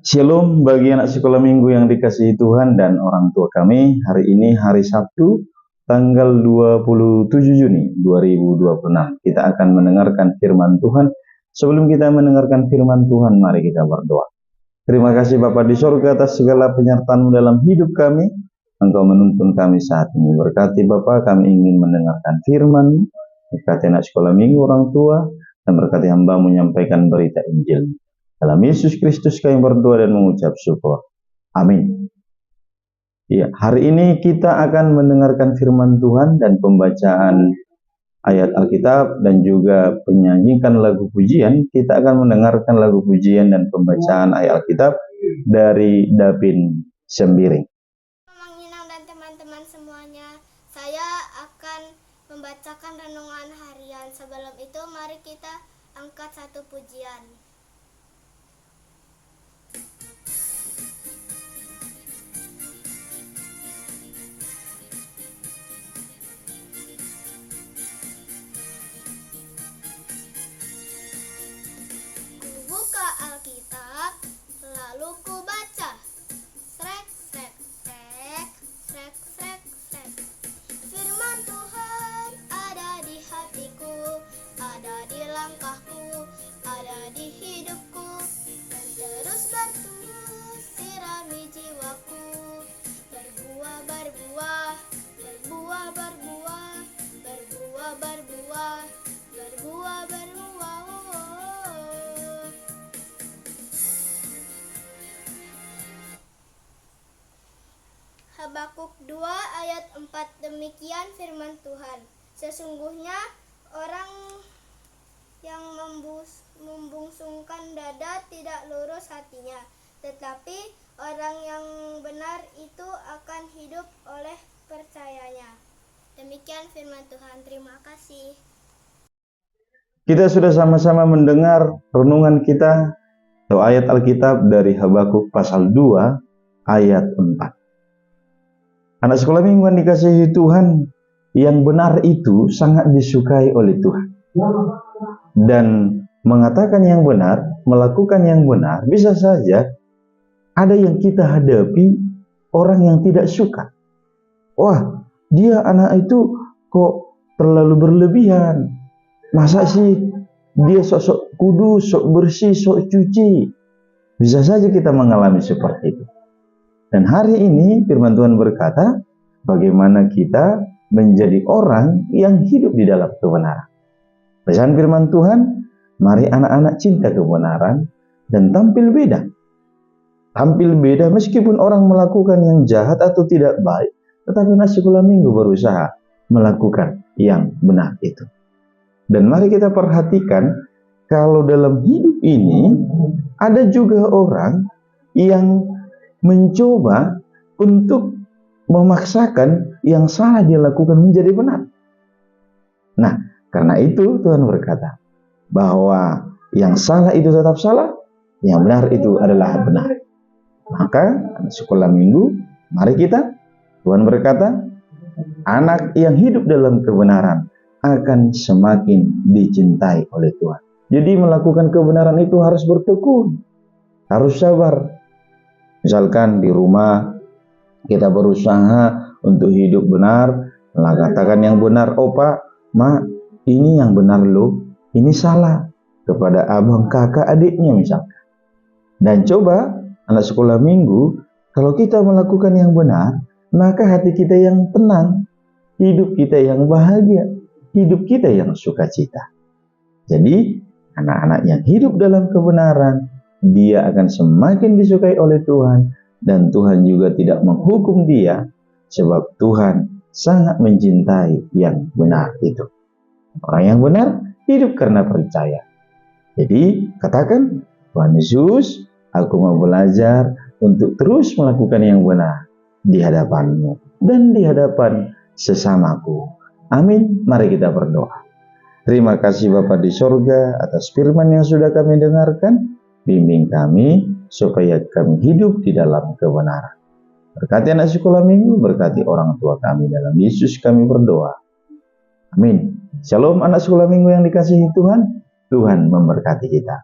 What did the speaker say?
Shalom bagi anak sekolah minggu yang dikasihi Tuhan dan orang tua kami. Hari ini hari Sabtu, tanggal 27 Juni 2026. Kita akan mendengarkan firman Tuhan. Sebelum kita mendengarkan firman Tuhan, mari kita berdoa. Terima kasih Bapa di surga atas segala penyertaan-Mu dalam hidup kami. Engkau menuntun kami saat ini. Berkati Bapa, kami ingin mendengarkan firman. Berkati anak sekolah minggu, orang tua, dan berkati hamba-Mu menyampaikan berita Injil. Dalam Yesus Kristus kami berdoa dan mengucap syukur. Amin. Ya, hari ini kita akan mendengarkan firman Tuhan dan pembacaan ayat Alkitab dan juga menyanyikan lagu pujian. Kita akan mendengarkan lagu pujian dan pembacaan ayat Alkitab dari Davin Sembiring. Mang Inang dan teman-teman semuanya, saya akan membacakan renungan harian. Sebelum itu, mari kita angkat satu pujian. Buka Alkitab, lalu ku baca. Srek, srek, srek, srek, srek, srek. Firman Tuhan ada di hatiku, ada di langkahku, ada di hidupku, dan terus bertumbuh sirami jiwaku. Berbuah, berbuah, berbuah, berbuah, berbuah, berbuah, berbuah, berbuah. Habakuk 2 ayat 4, demikian firman Tuhan. Sesungguhnya orang yang membungsungkan dada tidak lurus hatinya, tetapi orang yang benar itu akan hidup oleh percayanya. Demikian firman Tuhan. Terima kasih. Kita sudah sama-sama mendengar renungan kita atau ayat Alkitab dari Habakuk pasal 2 ayat 4. Anak sekolah minggu yang dikasihi Tuhan, yang benar itu sangat disukai oleh Tuhan. Dan mengatakan yang benar, melakukan yang benar, bisa saja ada yang kita hadapi orang yang tidak suka. Wah, dia anak itu kok terlalu berlebihan. Masa sih dia sok kudus, sok bersih, sok cuci. Bisa saja kita mengalami seperti itu. Dan hari ini firman Tuhan berkata, bagaimana kita menjadi orang yang hidup di dalam kebenaran. Pesan firman Tuhan, mari anak-anak cinta kebenaran dan tampil beda. Tampil beda meskipun orang melakukan yang jahat atau tidak baik, tetapi anak sekolah minggu berusaha melakukan yang benar itu. Dan mari kita perhatikan, kalau dalam hidup ini ada juga orang yang mencoba untuk memaksakan yang salah dia lakukan menjadi benar. Nah, karena itu Tuhan berkata bahwa yang salah itu tetap salah, yang benar itu adalah benar. Maka sekolah minggu, mari kita, Tuhan berkata, anak yang hidup dalam kebenaran akan semakin dicintai oleh Tuhan. Jadi melakukan kebenaran itu harus bertekun, harus sabar. Misalkan di rumah kita berusaha untuk hidup benar, katakan yang benar, oh Pak, Ma, ini yang benar loh, ini salah, kepada abang, kakak, adiknya misalkan. Dan coba anak sekolah minggu, kalau kita melakukan yang benar, maka hati kita yang tenang, hidup kita yang bahagia, hidup kita yang sukacita. Jadi anak-anak yang hidup dalam kebenaran, dia akan semakin disukai oleh Tuhan, dan Tuhan juga tidak menghukum dia, sebab Tuhan sangat mencintai yang benar itu. Orang yang benar hidup karena percaya. Jadi katakan, Tuhan Yesus, aku mau belajar untuk terus melakukan yang benar di hadapan-Mu dan di hadapan sesamaku. Amin. Mari kita berdoa. Terima kasih Bapa di sorga atas firman yang sudah kami dengarkan. Bimbing kami supaya kami hidup di dalam kebenaran. Berkati anak sekolah minggu, berkati orang tua kami, dalam Yesus kami berdoa. Amin. Shalom anak sekolah minggu yang dikasihi Tuhan. Tuhan memberkati kita.